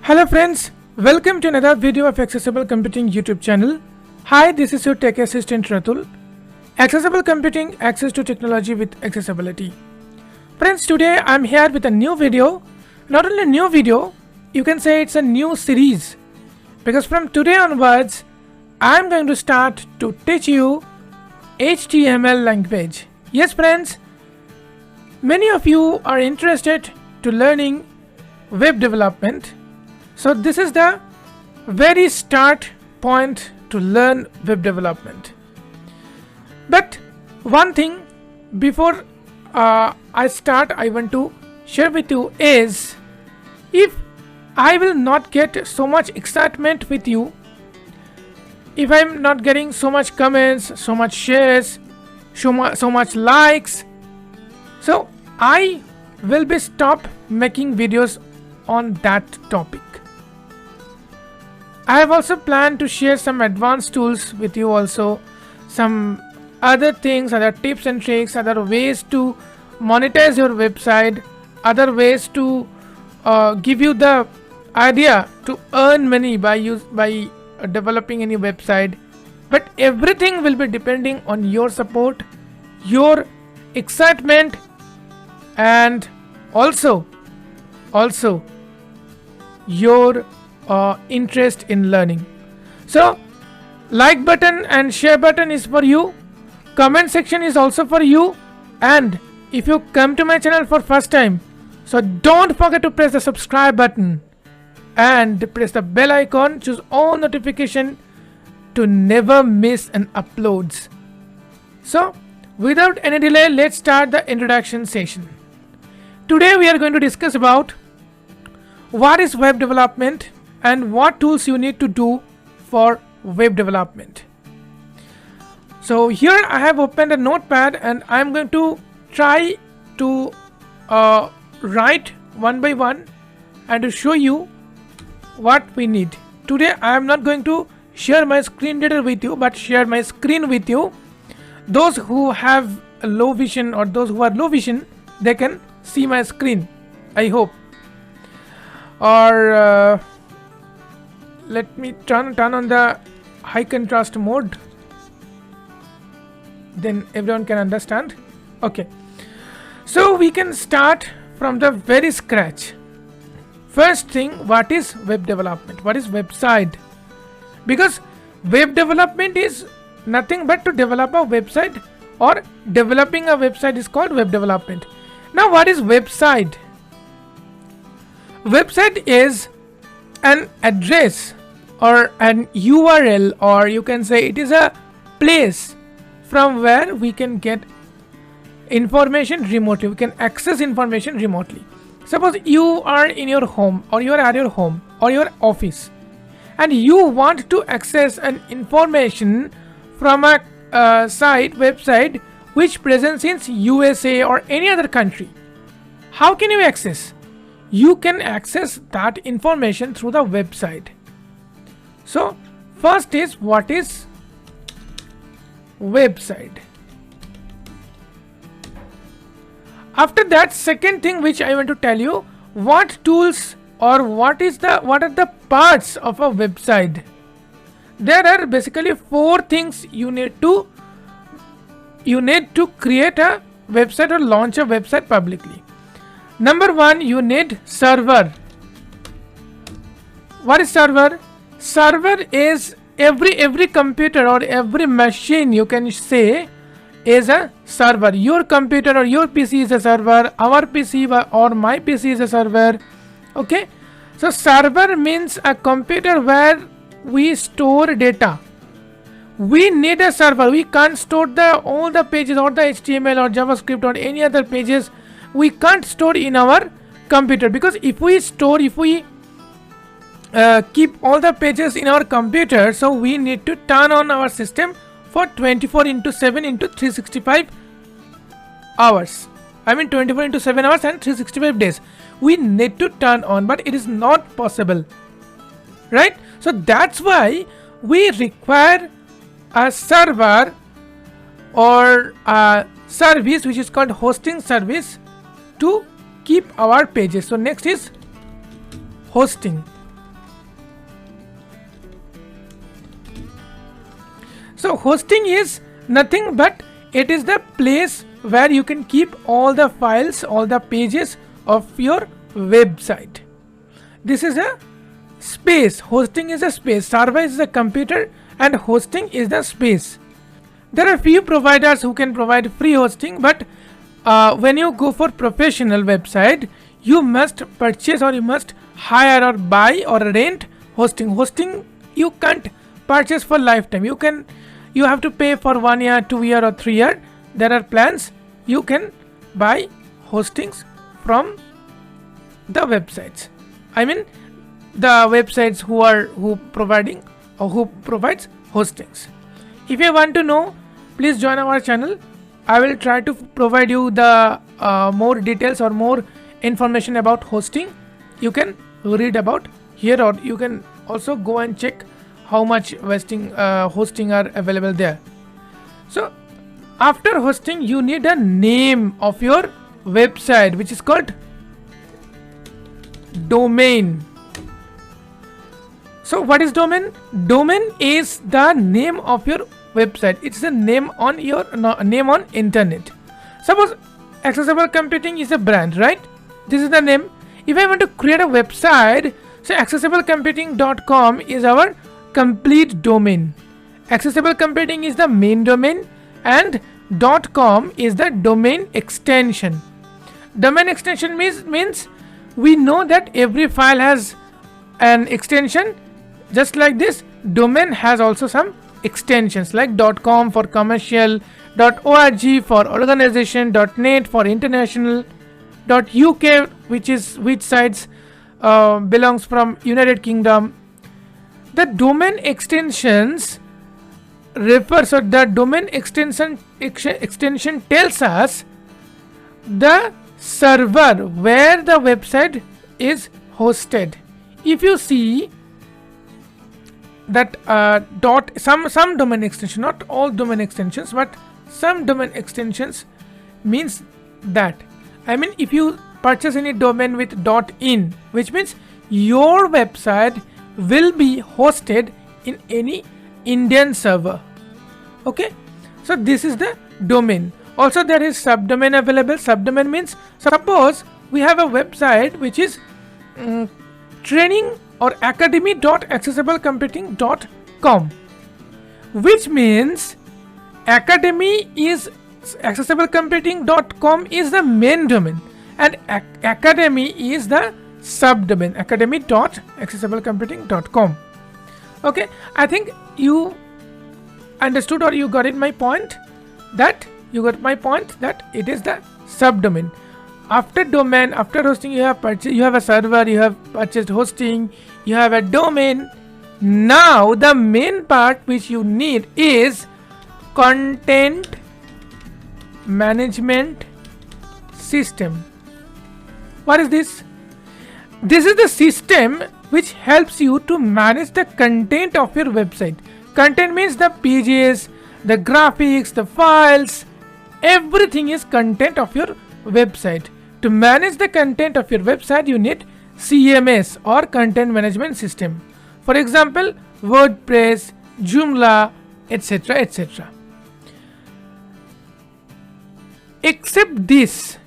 Hello friends, welcome to another video of Accessible Computing YouTube channel. Hi, this is your tech assistant Ratul. Accessible Computing, access to technology with accessibility. Friends, today I'm here with a new video. Not only a new video, you can say it's a new series. Because from today onwards, I'm going to start to teach you HTML language. Yes friends, many of you are interested to learning web development. So this is the very start point to learn web development. But one thing before I start, I want to share with you is, if I will not get so much excitement with you, if I'm not getting so much comments, so much shares, so much likes, so I will be stop making videos on that topic. I have also planned to share some advanced tools with you, also some other things, other tips and tricks, other ways to monetize your website, other ways to give you the idea to earn money by developing any website. But everything will be depending on your support, your excitement, and also your interest in learning. So like button and share button is for you, comment section is also for you, and if you come to my channel for first time, so don't forget to press the subscribe button and press the bell icon, choose all notification to never miss an uploads. So without any delay, let's start the introduction session. Today we are going to discuss about what is web development and what tools you need to do for web development. So here I have opened a notepad and I am going to try to write one by one and to show you what we need. Today I am not going to share my screen reader with you, but share my screen with you. Those who have a low vision or those who are low vision, they can see my screen, I hope. Or let me turn on the high contrast mode, then everyone can understand. Okay, so we can start from the very scratch. First thing, what is web development? What is website? Because web development is nothing but to develop a website, or developing a website is called web development. Now what is website? Website is an address or an URL, or you can say it is a place from where we can get information remotely. We can access information remotely. Suppose you are in your home, or you are at your home or your office, and you want to access an information from a website which presents in USA or any other country. How can you access? You can access that information through the website. So first is, what is website? After that, second thing which I want to tell you, what tools or what are the parts of a website. There are basically four things you need to create a website or launch a website publicly. Number one, you need server. What is server? Server is every computer or every machine, you can say, is a server. Your computer or your PC is a server. Our PC or my PC is a server. Okay, so server means a computer where we store data. We need a server. We can't store all the pages or the HTML or JavaScript or any other pages. We can't store in our computer, because if we keep all the pages in our computer, so we need to turn on our system for 24/7 into 365 hours. I mean 24/7 hours and 365 days. We need to turn on, but it is not possible, right? So that's why we require a server or a service which is called hosting service to keep our pages. So next is hosting. So hosting is nothing but it is the place where you can keep all the files, all the pages of your website. This is a space. Hosting is a space. Server is the computer and hosting is the space. There are few providers who can provide free hosting, but when you go for professional website, you must purchase or you must hire or buy or rent hosting. Hosting you can't purchase for lifetime. You have to pay for 1 year, 2 year or 3 year. There are plans. You can buy hostings from the websites. I mean the websites who providing or who provides hostings. If you want to know, please join our channel. I will try to provide you the more details or more information about hosting. You can read about here, or you can also go and check how much hosting are available there. So after hosting, you need a name of your website, which is called domain. So what is domain? Domain is the name of your website. It's the name on your name on internet. Suppose Accessible Computing is a brand, right? This is the name. If I want to create a website, so accessiblecomputing.com is our complete domain. Accessible Computing is the main domain and .com is the domain extension. Domain extension means we know that every file has an extension. Just like this, domain has also some extensions like .com for commercial, .org for organization, .net for international, .uk which sites belongs from United Kingdom. The domain extensions refers, or the domain extension tells us the server where the website is hosted. If you see that some domain extension, not all domain extensions, but some domain extensions means that, I mean, if you purchase any domain with .in, which means your website will be hosted in any Indian server. Okay, so this is the domain. Also there is subdomain available. Subdomain means, suppose we have a website which is training or academy.accessiblecomputing.com, which means academy is accessiblecomputing.com is the main domain and academy is the subdomain, academy.accessiblecomputing.com. Okay, I think you understood or you got it my point, that it is the subdomain. After domain, after hosting, you have a server, you have purchased hosting, you have a domain. Now the main part which you need is content management system. What is this? This is the system which helps you to manage the content of your website. Content means the pages, the graphics, the files, everything is content of your website. To manage the content of your website, you need CMS or content management system. For example, WordPress, Joomla, etc. etc. Except this,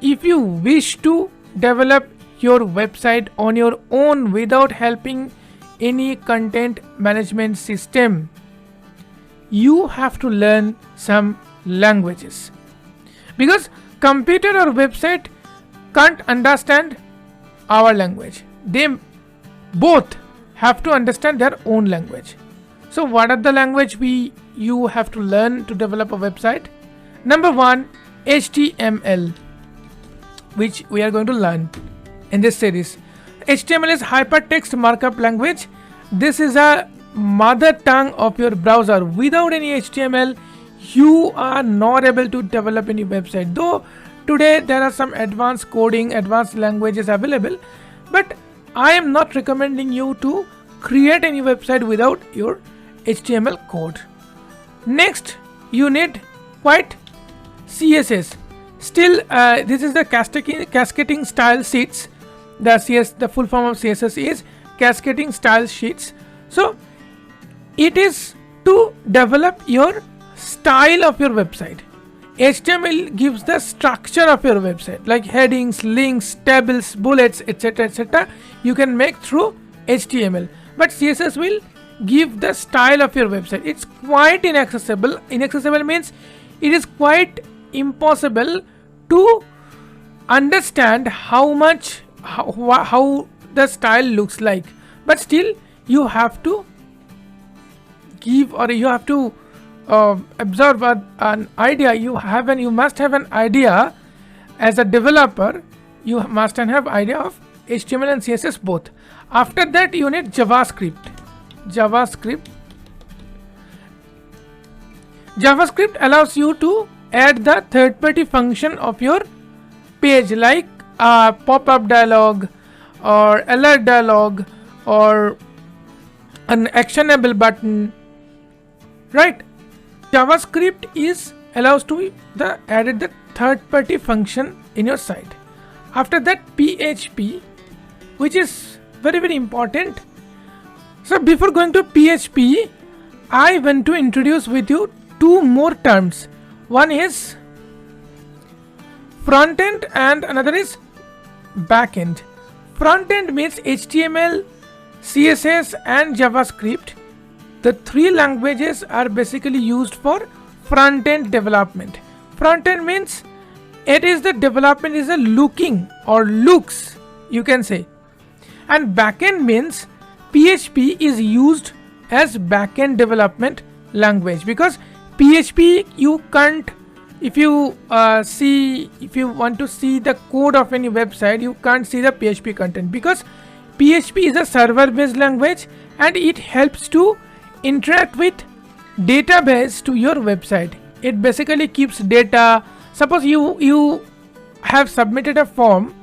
if you wish to develop your website on your own without helping any content management system, you have to learn some languages, because computer or website can't understand our language. They both have to understand their own language. So what are the language you have to learn to develop a website? Number one, HTML, which we are going to learn in this series. HTML is hypertext markup language. This is a mother tongue of your browser. Without any HTML, you are not able to develop any website. Though today there are some advanced coding, advanced languages available, but I am not recommending you to create any website without your HTML code. Next, you need quite CSS. Still, this is the cascading style sheets. The full form of CSS is cascading style sheets. So it is to develop your style of your website. HTML gives the structure of your website, like headings, links, tables, bullets, etc., etc. You can make through HTML, but CSS will give the style of your website. It's quite inaccessible. Inaccessible means it is quite impossible to understand how the style looks like, but still you have to give, or you have to observe an idea. You must have an idea as a developer. You must have idea of HTML and CSS both. After that you need JavaScript. JavaScript allows you to add the third-party function of your page, like a pop-up dialog or alert dialog or an actionable button, right? JavaScript allows to added the third-party function in your site. After that, PHP, which is very, very important. So before going to PHP, I want to introduce with you two more terms. One is front end and another is back end. Front end means HTML, CSS and JavaScript. The three languages are basically used for front end development. Front end means it is the development is a looking or looks, you can say. And back end means PHP is used as back end development language, because PHP you can't, if you want to see the code of any website, you can't see the PHP content, because PHP is a server based language and it helps to interact with database to your website. It basically keeps data. Suppose you have submitted a form,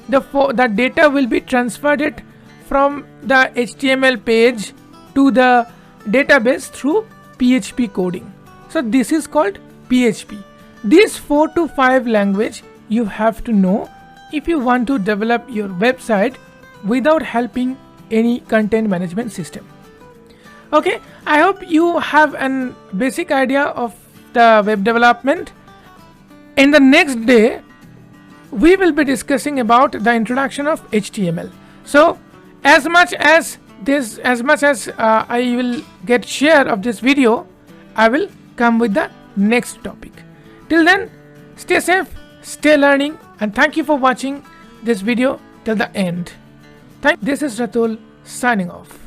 the data will be transferred from the HTML page to the database through PHP coding. So this is called PHP. These 4 to 5 language you have to know if you want to develop your website without helping any content management system. Okay, I hope you have an basic idea of the web development. In the next day, we will be discussing about the introduction of HTML. So as much as I will get share of this video, I will come with the next topic. Till then, stay safe, stay learning, and thank you for watching this video till the end. This is Ratul signing off.